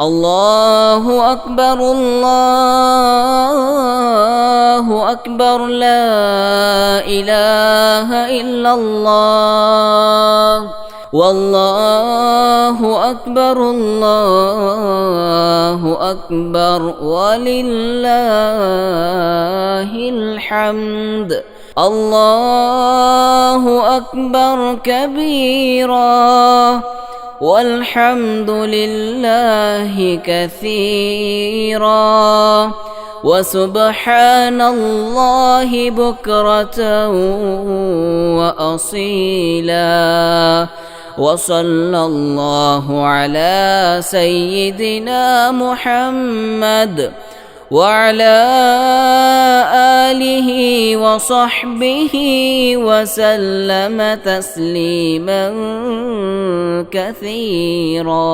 الله أكبر الله أكبر لا إله إلا الله والله أكبر الله أكبر ولله الحمد الله أكبر كبيرا والحمد لله كثيرا وسبحان الله بكرة وأصيلا وصلى الله على سيدنا محمد وعلى آله وصحبه وسلم تسليما كثيرا.